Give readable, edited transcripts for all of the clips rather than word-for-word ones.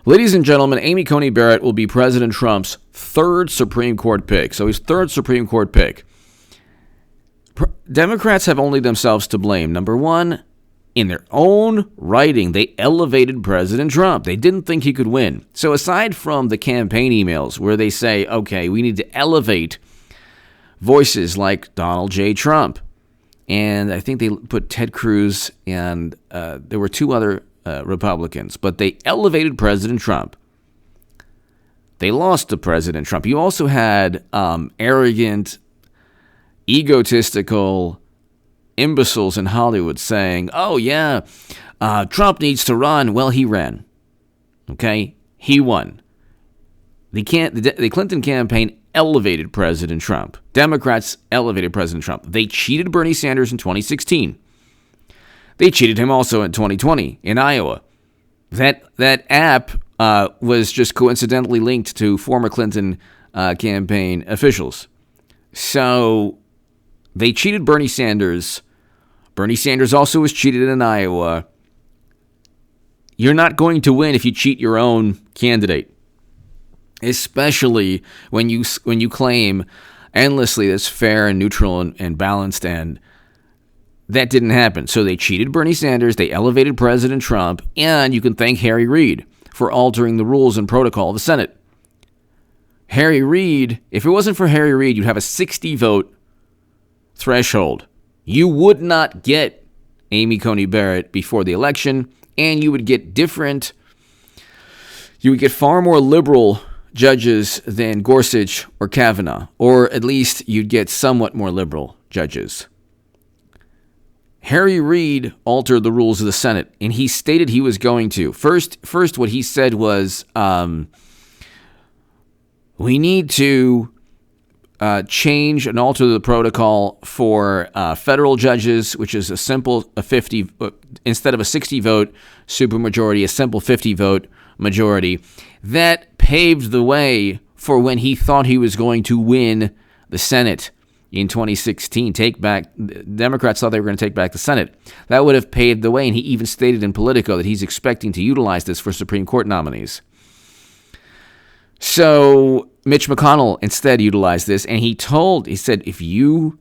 Ladies and gentlemen, Amy Coney Barrett will be President Trump's third Supreme Court pick. So his third Supreme Court pick. Democrats have only themselves to blame. Number one, in their own writing, they elevated President Trump. They didn't think he could win. So aside from the campaign emails where they say, okay, we need to elevate voices like Donald J. Trump, and I think they put Ted Cruz and there were two other Republicans, but they elevated President Trump. They lost to President Trump. You also had arrogant, egotistical imbeciles in Hollywood saying, oh, yeah, Trump needs to run. Well, he ran. Okay? He won. The Clinton campaign elevated President Trump. Democrats elevated President Trump. They cheated Bernie Sanders in 2016. They cheated him also in 2020 in Iowa. That app was just coincidentally linked to former Clinton campaign officials. So they cheated Bernie Sanders. Bernie Sanders also was cheated in Iowa. You're not going to win if you cheat your own candidate, especially when you claim endlessly that's fair and neutral and balanced, and that didn't happen. So they cheated Bernie Sanders, they elevated President Trump, and you can thank Harry Reid for altering the rules and protocol of the Senate. Harry Reid, if it wasn't for Harry Reid, you'd have a 60-vote threshold. You would not get Amy Coney Barrett before the election, and you would get far more liberal judges than Gorsuch or Kavanaugh, or at least you'd get somewhat more liberal judges. Harry Reid altered the rules of the Senate, and he stated he was going to. First, what he said was, we need to change and alter the protocol for federal judges, which is a 50, instead of a 60-vote supermajority, a simple 50-vote majority. That paved the way for when he thought he was going to win the Senate in 2016. Democrats thought they were going to take back the Senate. That would have paved the way, and he even stated in Politico that he's expecting to utilize this for Supreme Court nominees. So Mitch McConnell instead utilized this, and he said, if you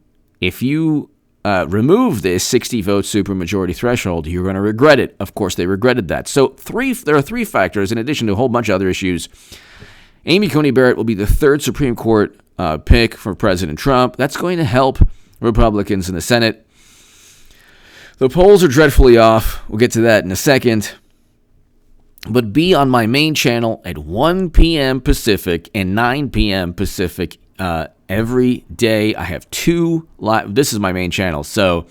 remove this 60-vote supermajority threshold, you're going to regret it. Of course, they regretted that. So there are three factors, in addition to a whole bunch of other issues. Amy Coney Barrett will be the third Supreme Court pick for President Trump. That's going to help Republicans in the Senate. The polls are dreadfully off. We'll get to that in a second. But be on my main channel at 1 p.m. Pacific and 9 p.m. Pacific every day. I have two live. This is my main channel. So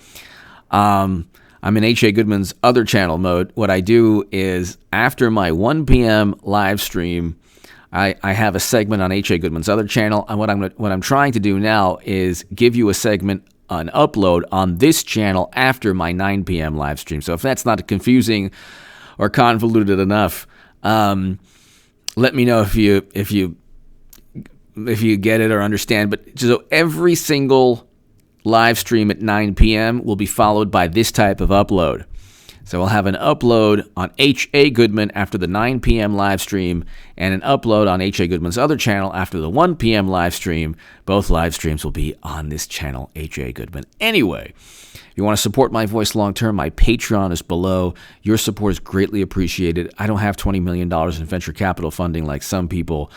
I'm in H.A. Goodman's other channel mode. What I do is after my 1 p.m. live stream, I have a segment on H.A. Goodman's other channel. And what I'm trying to do now is give you a segment, an upload on this channel after my 9 p.m. live stream. So if that's not confusing or convoluted enough, let me know if you get it or understand. But so every single live stream at 9 p.m. will be followed by this type of upload. So I'll have an upload on H.A. Goodman after the 9 p.m. live stream and an upload on H.A. Goodman's other channel after the 1 p.m. live stream. Both live streams will be on this channel, H.A. Goodman. Anyway, if you want to support my voice long term, my Patreon is below. Your support is greatly appreciated. I don't have $20 million in venture capital funding like some people,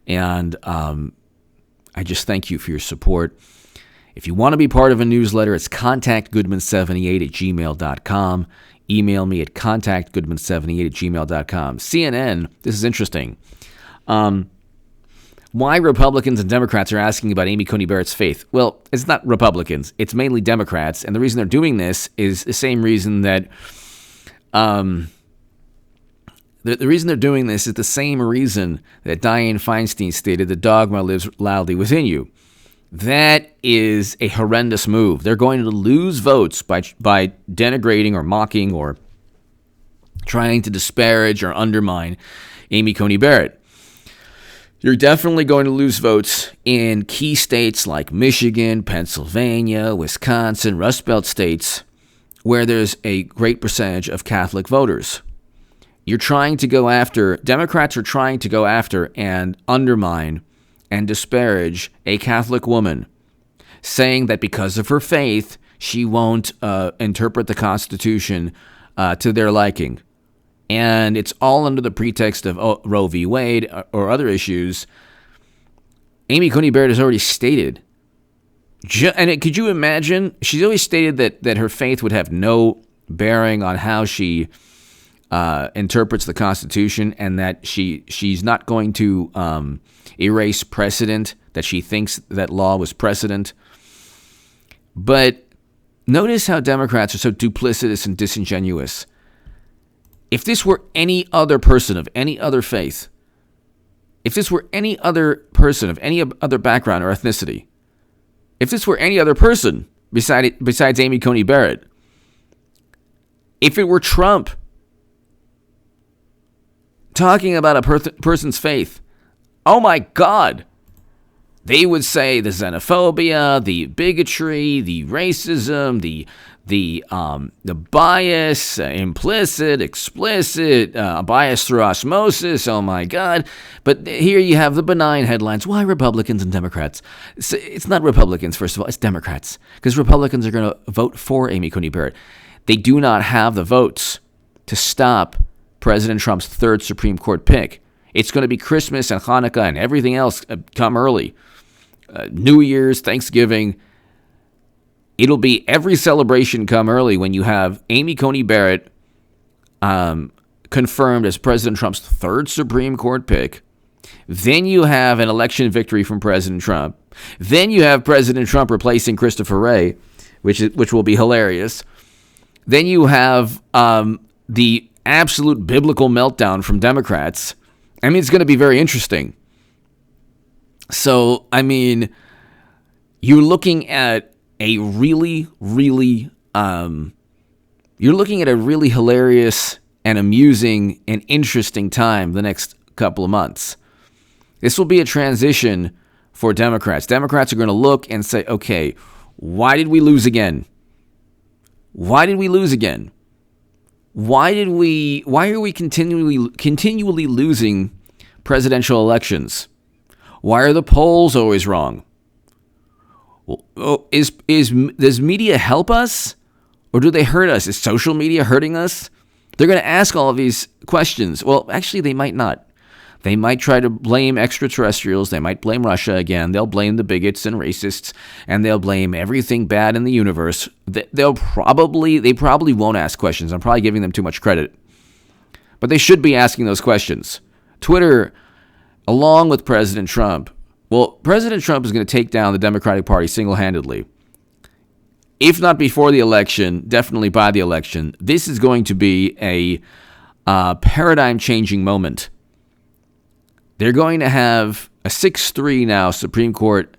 and I just thank you for your support. If you want to be part of a newsletter, it's contactgoodman78@gmail.com. Email me at contactgoodman78@gmail.com. CNN, this is interesting. Why Republicans and Democrats are asking about Amy Coney Barrett's faith. Well, it's not Republicans. It's mainly Democrats. And the reason they're doing this is the same reason that the reason they're doing this is the same reason that Dianne Feinstein stated the dogma lives loudly within you. That is a horrendous move. They're going to lose votes by denigrating or mocking or trying to disparage or undermine Amy Coney Barrett. You're definitely going to lose votes in key states like Michigan, Pennsylvania, Wisconsin, Rust Belt states, where there's a great percentage of Catholic voters. Democrats are trying to go after and undermine and disparage a Catholic woman, saying that because of her faith, she won't interpret the Constitution to their liking. And it's all under the pretext of Roe v. Wade or other issues. Amy Coney Barrett has already stated, could you imagine? She's always stated that her faith would have no bearing on how she interprets the Constitution, and that she's not going to erase precedent, that she thinks that law was precedent. But notice how Democrats are so duplicitous and disingenuous. If this were any other person of any other faith, if this were any other person of any other background or ethnicity, if this were any other person besides Amy Coney Barrett, if it were Trump talking about a person's faith, oh my God, they would say the xenophobia, the bigotry, the racism, the bias, implicit, explicit, bias through osmosis. Oh my God. But here you have the benign headlines. Why Republicans and Democrats? It's not Republicans, first of all. It's Democrats. Because Republicans are going to vote for Amy Coney Barrett. They do not have the votes to stop President Trump's third Supreme Court pick. It's going to be Christmas and Hanukkah and everything else come early. New Year's, Thanksgiving. It'll be every celebration come early when you have Amy Coney Barrett confirmed as President Trump's third Supreme Court pick. Then you have an election victory from President Trump. Then you have President Trump replacing Christopher Wray, which will be hilarious. Then you have the absolute biblical meltdown from Democrats. I mean, it's going to be very interesting. So, I mean, you're looking at a really hilarious and amusing and interesting time the next couple of months. This will be a transition for Democrats. Democrats are going to look and say, okay, why did we lose again? Why did we lose again? Why are we continually losing presidential elections? Why are the polls always wrong? Does media help us, or do they hurt us? Is social media hurting us? They're going to ask all of these questions. Well, actually, they might not. They might try to blame extraterrestrials. They might blame Russia again. They'll blame the bigots and racists, and they'll blame everything bad in the universe. They probably won't ask questions. I'm probably giving them too much credit. But they should be asking those questions. Twitter, along with President Trump, President Trump is going to take down the Democratic Party single-handedly. If not before the election, definitely by the election. This is going to be a paradigm-changing moment. They're going to have a 6-3 now Supreme Court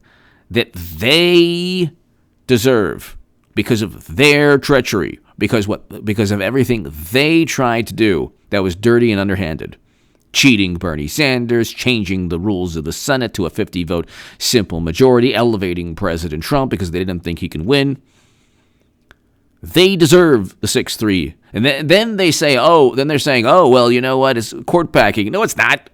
that they deserve because of their treachery, because of everything they tried to do that was dirty and underhanded. Cheating Bernie Sanders, changing the rules of the Senate to a 50-vote simple majority, elevating President Trump because they didn't think he can win. They deserve the 6-3. And then they say, they're saying, well, you know what, it's court packing. No, it's not.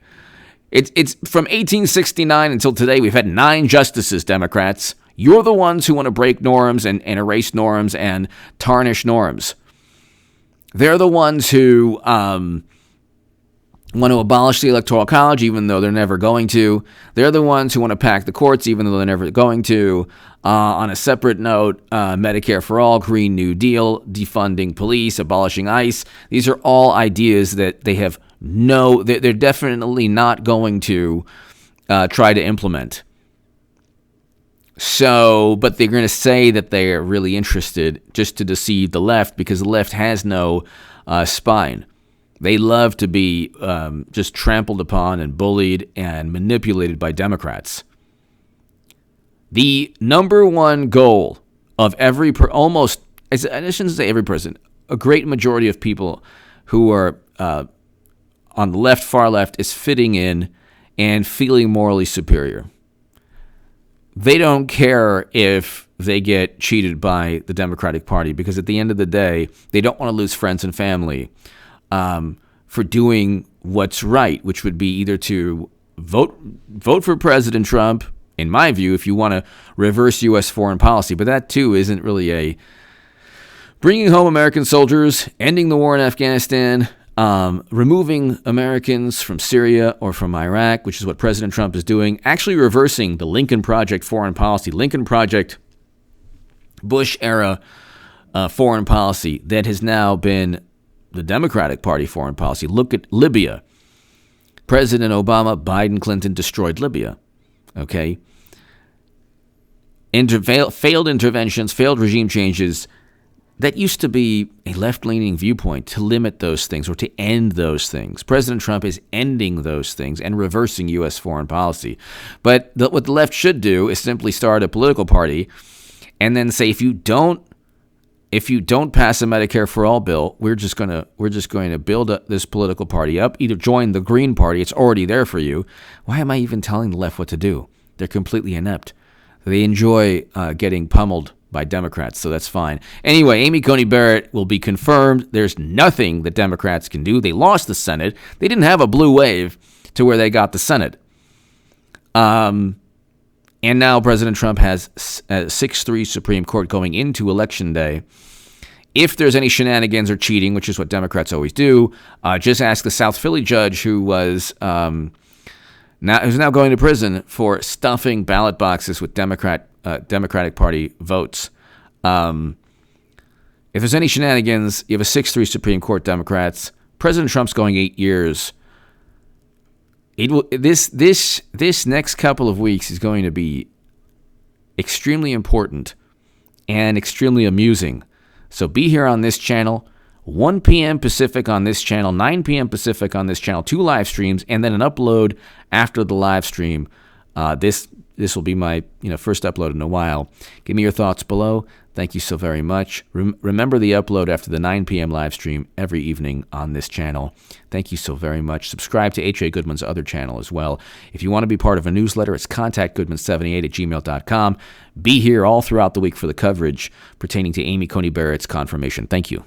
It's from 1869 until today, we've had 9 justices, Democrats. You're the ones who want to break norms and erase norms and tarnish norms. They're the ones who want to abolish the Electoral College, even though they're never going to. They're the ones who want to pack the courts, even though they're never going to. On a separate note, Medicare for All, Green New Deal, defunding police, abolishing ICE. These are all ideas that they have they're definitely not going to try to implement. So, but they're going to say that they are really interested just to deceive the left because the left has no spine. They love to be just trampled upon and bullied and manipulated by Democrats. The number one goal of I shouldn't say every person, a great majority of people who are on the left, far left, is fitting in and feeling morally superior. They don't care if they get cheated by the Democratic Party because at the end of the day, they don't want to lose friends and family for doing what's right, which would be either to vote for President Trump, in my view, if you want to reverse U.S. foreign policy. But that, too, isn't really a bringing home American soldiers, ending the war in Afghanistan, removing Americans from Syria or from Iraq, which is what President Trump is doing, actually reversing the Lincoln Project foreign policy, Lincoln Project Bush-era foreign policy that has now been the Democratic Party foreign policy. Look at Libya. President Obama, Biden, Clinton destroyed Libya. Okay? Failed interventions, failed regime changes. That used to be a left-leaning viewpoint to limit those things or to end those things. President Trump is ending those things and reversing U.S. foreign policy. But what the left should do is simply start a political party and then say, if you don't pass a Medicare for All bill, we're just going to build up this political party up. Either join the Green Party; it's already there for you. Why am I even telling the left what to do? They're completely inept. They enjoy getting pummeled by Democrats, so that's fine. Anyway, Amy Coney Barrett will be confirmed. There's nothing that Democrats can do. They lost the Senate. They didn't have a blue wave to where they got the Senate. And now President Trump has a 6-3 Supreme Court going into Election Day. If there's any shenanigans or cheating, which is what Democrats always do, just ask the South Philly judge who's now going to prison for stuffing ballot boxes with Democratic Party votes. If there's any shenanigans, you have a 6-3 Supreme Court Democrats. President Trump's going 8 years. This next couple of weeks is going to be extremely important and extremely amusing. So be here on this channel, 1 p.m. Pacific on this channel, 9 p.m. Pacific on this channel, 2 live streams, and then an upload after the live stream. This will be my first upload in a while. Give me your thoughts below. Thank you so very much. Remember the upload after the 9 p.m. live stream every evening on this channel. Thank you so very much. Subscribe to H.A. Goodman's other channel as well. If you want to be part of a newsletter, it's contactgoodman78@gmail.com. Be here all throughout the week for the coverage pertaining to Amy Coney Barrett's confirmation. Thank you.